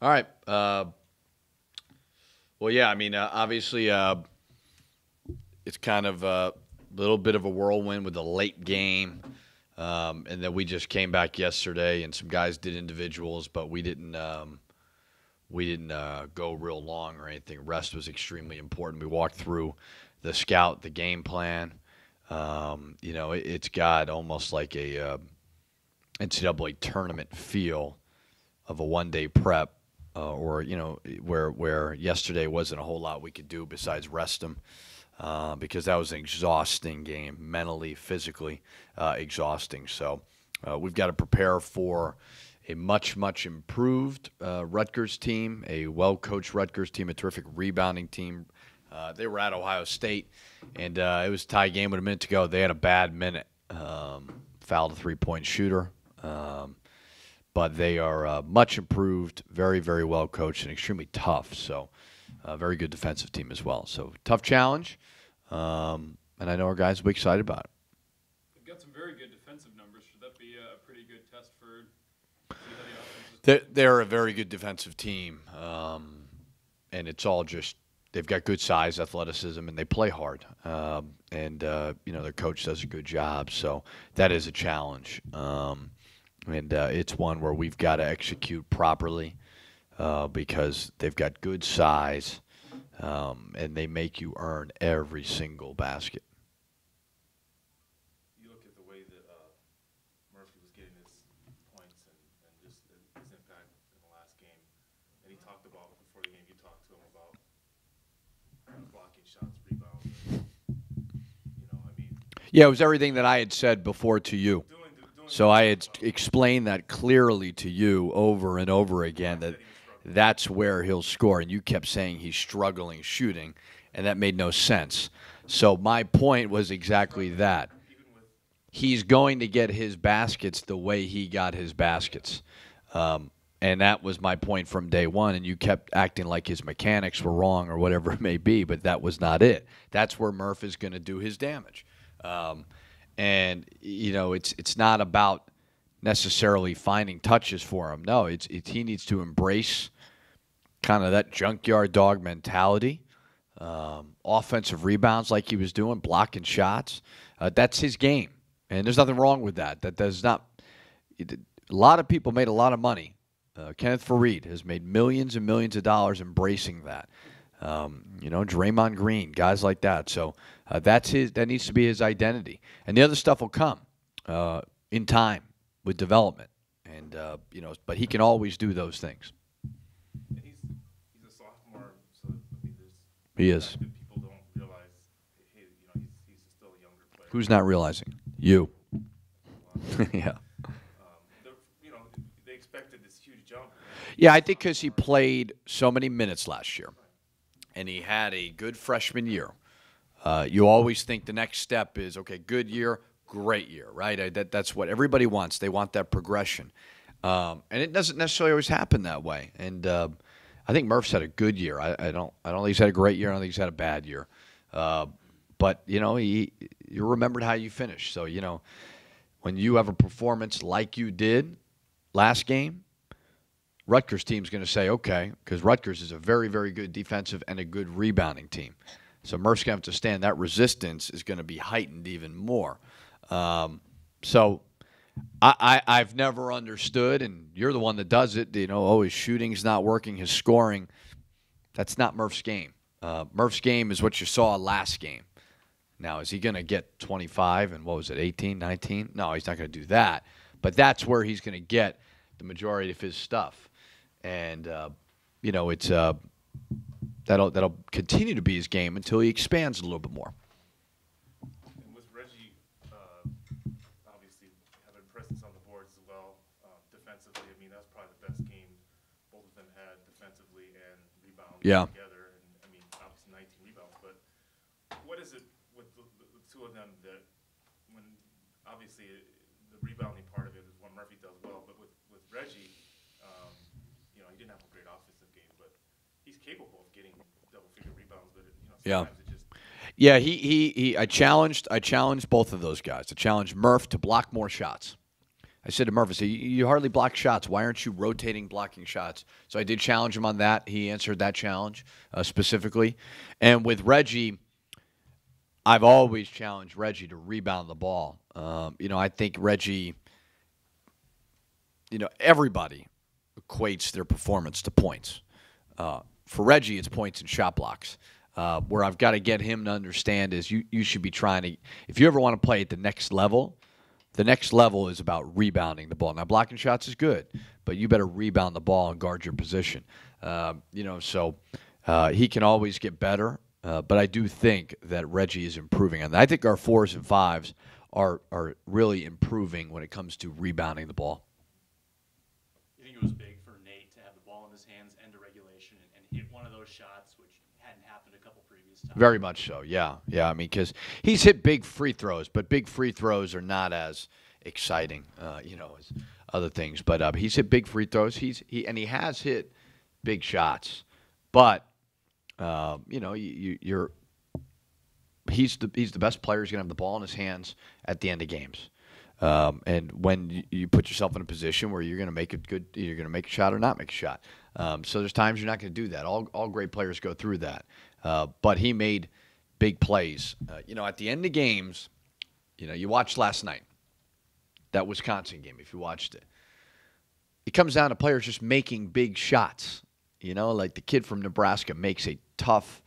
All right. Well, yeah. I mean, obviously, it's kind of a little bit of a whirlwind with a late game, and then we just came back yesterday, and some guys did individuals, but we didn't. We didn't go real long or anything. Rest was extremely important. We walked through the scout, the game plan. It's got almost like a NCAA tournament feel of a one-day prep, or where yesterday wasn't a whole lot we could do besides rest them, because that was an exhausting game, mentally, physically exhausting. So we've got to prepare for a much, much improved Rutgers team, a well-coached Rutgers team, a terrific rebounding team. They were at Ohio State, and it was a tie game with a minute to go. They had a bad minute, fouled a three-point shooter. But they are much improved, very, very well coached, and extremely tough. So, a very good defensive team as well. So, tough challenge, and I know our guys will be excited about it. They've got some very good defensive numbers. Should that be a pretty good test for see how the offense is? They're a very good defensive team, and it's all just they've got good size, athleticism, and they play hard. Their coach does a good job. So, that is a challenge. And it's one where we've got to execute properly because they've got good size, and they make you earn every single basket. You look at the way that Murphy was getting his points and just his impact in the last game, and he talked about before the game. You talked to him about blocking shots, rebounds. Yeah, it was everything that I had said before to you. So I had explained that clearly to you over and over again that that's where he'll score. And you kept saying he's struggling shooting, and that made no sense. So my point was exactly that. He's going to get his baskets the way he got his baskets. And that was my point from day one. And you kept acting like his mechanics were wrong or whatever it may be, but that was not it. That's where Murph is going to do his damage. It's not about necessarily finding touches for him. No, he needs to embrace kind of that junkyard dog mentality, offensive rebounds like he was doing, blocking shots. That's his game, and there's nothing wrong with that. That does not. A lot of people made a lot of money. Kenneth Fareed has made millions and millions of dollars embracing that. Draymond Green, guys like that. So that needs to be his identity. And the other stuff will come in time with development. And, but he can always do those things. And he's a sophomore, so he is. People don't realize, hey, he's still a younger player. Who's not realizing? You. Yeah. They expected this huge jump. Yeah, I think because he played so many minutes last year. And he had a good freshman year. You always think the next step is, okay, good year, great year, right? That's what everybody wants. They want that progression. And it doesn't necessarily always happen that way. And I think Murph's had a good year. I don't think he's had a great year. I don't think he's had a bad year. But, you remembered how you finished. So, when you have a performance like you did last game, Rutgers team's going to say, okay, because Rutgers is a very, very good defensive and a good rebounding team. So Murph's going to have to stand. That resistance is going to be heightened even more. So I've never understood, and you're the one that does it, his shooting's not working, his scoring. That's not Murph's game. Murph's game is what you saw last game. Now, is he going to get 25 and 18, 19? No, he's not going to do that. But that's where he's going to get the majority of his stuff. And, it's that'll continue to be his game until he expands a little bit more. And with Reggie, obviously having presence on the boards as well, defensively, that's probably the best game both of them had defensively and rebounding together. And, obviously 19 rebounds. But what is it with the two of them that when, obviously, the rebounding part of it is what Murphy does well, but with Reggie, he didn't have a great offensive game, but he's capable of getting double-figure rebounds. But sometimes it just I challenged both of those guys. I challenged Murph to block more shots. I said to Murphy, I said, you hardly block shots. Why aren't you rotating blocking shots? So I did challenge him on that. He answered that challenge specifically. And with Reggie, I've always challenged Reggie to rebound the ball. I think Reggie, everybody equates their performance to points. For Reggie, it's points and shot blocks. Where I've got to get him to understand is you should be trying to, if you ever want to play at the next level is about rebounding the ball. Now, blocking shots is good, but you better rebound the ball and guard your position. So he can always get better, but I do think that Reggie is improving. And I think our 4s and 5s are really improving when it comes to rebounding the ball. You think it was big for Nate to have the ball in his hands end of regulation and hit one of those shots, which hadn't happened a couple previous times? Very much so, yeah. I mean, because he's hit big free throws, but big free throws are not as exciting, as other things. But he's hit big free throws. He has hit big shots, but he's the best player. He's gonna have the ball in his hands at the end of games. And when you put yourself in a position where you're going to make you're going to make a shot or not make a shot. So there's times you're not going to do that. All great players go through that. But he made big plays. At the end of games, you watched last night, that Wisconsin game, if you watched it. It comes down to players just making big shots. Like the kid from Nebraska makes a tough,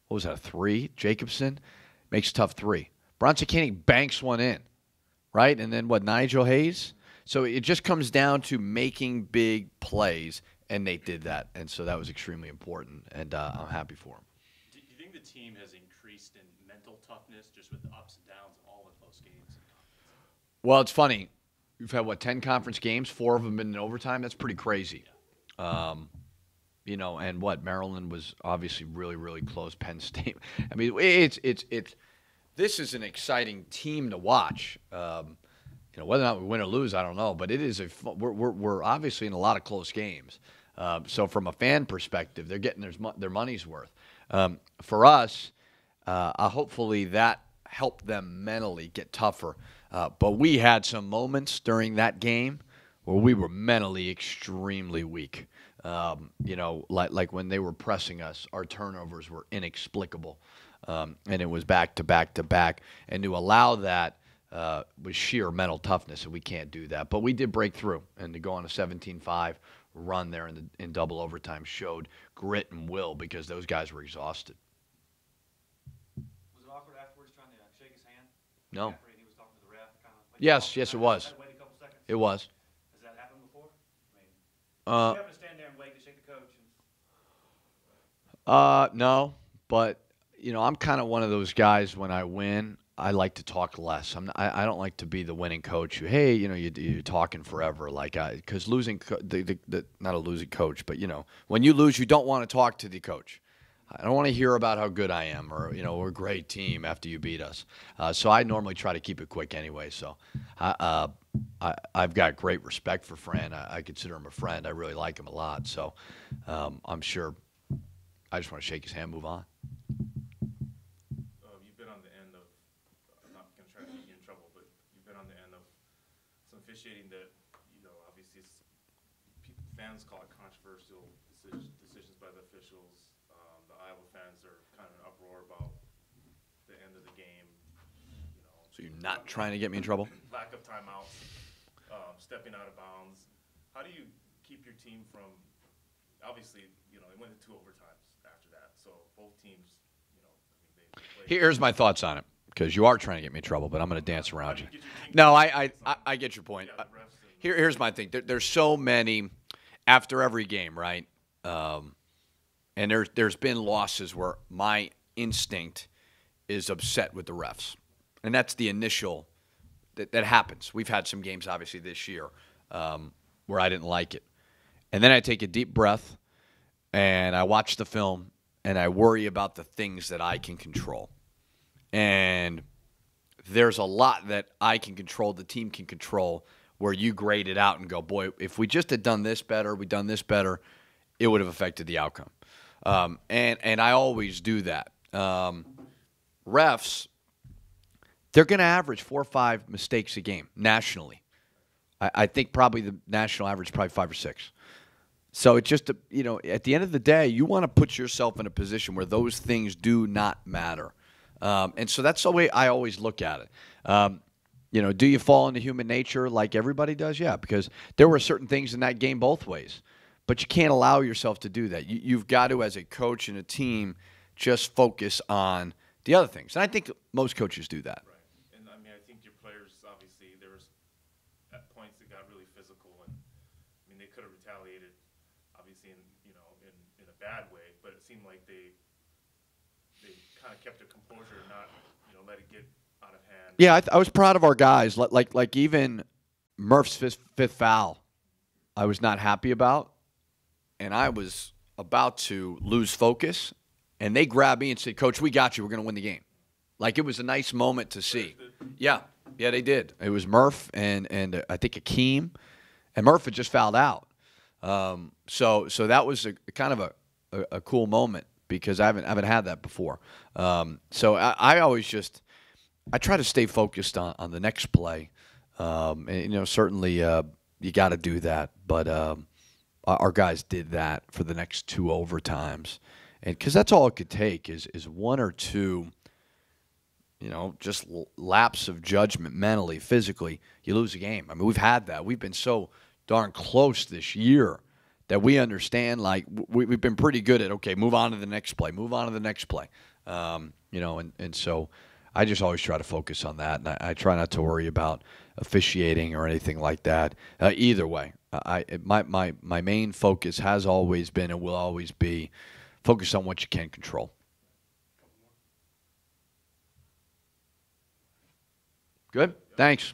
what was that, a 3? Jacobson makes a tough 3. Bronson Koenig banks one in. Right? And then Nigel Hayes? So it just comes down to making big plays, and Nate did that. And so that was extremely important, and I'm happy for him. Do you think the team has increased in mental toughness just with the ups and downs of all the close games? Well, it's funny. We've had, 10 conference games? 4 of them been in overtime? That's pretty crazy. Yeah. And Maryland was obviously really, really close. Penn State. I mean, it's this is an exciting team to watch. Whether or not we win or lose, I don't know. But it is we're obviously in a lot of close games. So from a fan perspective, they're getting their money's worth. For us, hopefully that helped them mentally get tougher. But we had some moments during that game where we were mentally extremely weak. Like when they were pressing us, our turnovers were inexplicable. And it was back to back to back. And to allow that was sheer mental toughness, and we can't do that. But we did break through, and to go on a 17-5 run there in double overtime showed grit and will because those guys were exhausted. Was it awkward afterwards trying to shake his hand? No. After he was talking to the ref? Yes, it was. Had to wait a couple seconds? It was. Has that happened before? You have to stand there and wait to shake the coach. No, but I'm kind of one of those guys. When I win, I like to talk less. I don't like to be the winning coach who, hey, you're talking forever, because losing, not a losing coach, but when you lose, you don't want to talk to the coach. I don't want to hear about how good I am or we're a great team after you beat us. So I normally try to keep it quick anyway. So I've got great respect for Fran. I consider him a friend. I really like him a lot. So I'm sure I just want to shake his hand, move on. You've been on the end of, I'm not going to try to get you in trouble, but you've been on the end of some officiating that, obviously fans call it controversial decisions by the officials. The Iowa fans are kind of in an uproar about the end of the game. So you're not trying to get me in trouble? Lack of timeouts, stepping out of bounds. How do you keep your team from, obviously, it went to 2 overtimes after that. So both teams, they played. Here's my thoughts on it, because you are trying to get me in trouble, but I'm going to dance around you. No, I get your point. Here's my thing. There's so many after every game, right? And there's been losses where my instinct is upset with the refs. And that's the initial that happens. We've had some games, obviously, this year where I didn't like it. And then I take a deep breath, and I watch the film, and I worry about the things that I can control. And there's a lot that I can control, the team can control, where you grade it out and go, boy, if we just had done this better, it would have affected the outcome. And I always do that. Refs, they're going to average 4 or 5 mistakes a game nationally. I think probably the national average is probably 5 or 6. So it's just, you know, at the end of the day, you want to put yourself in a position where those things do not matter. And so that's the way I always look at it. You know, do you fall into human nature like everybody does? Yeah, because there were certain things in that game both ways. But you can't allow yourself to do that. You've got to, as a coach and a team, just focus on the other things. And I think most coaches do that. Right. And I mean, I think your players, obviously, there was at points that got really physical, and I mean, they could have retaliated, obviously, in a bad way, but it seemed like they kind of kept their composure, not let it get out of hand. Yeah, I was proud of our guys. Like even Murph's fifth foul, I was not happy about, and I was about to lose focus, and they grabbed me and said, "Coach, we got you. We're going to win the game." Like, it was a nice moment to see. Yeah, they did. It was Murph and I think Akeem, and Murph had just fouled out. So that was a kind of a cool moment because I haven't had that before. So I always just I try to stay focused on the next play. And certainly you got to do that, but our guys did that for the next 2 overtimes, and because that's all it could take is 1 or 2. Just lapse of judgment mentally, physically, you lose a game. I mean, we've had that. We've been so darn close this year that we understand, like, we've been pretty good at, okay, move on to the next play, move on to the next play. And so I just always try to focus on that, and I try not to worry about officiating or anything like that. Either way, my main focus has always been and will always be focus on what you can control. Good? Thanks.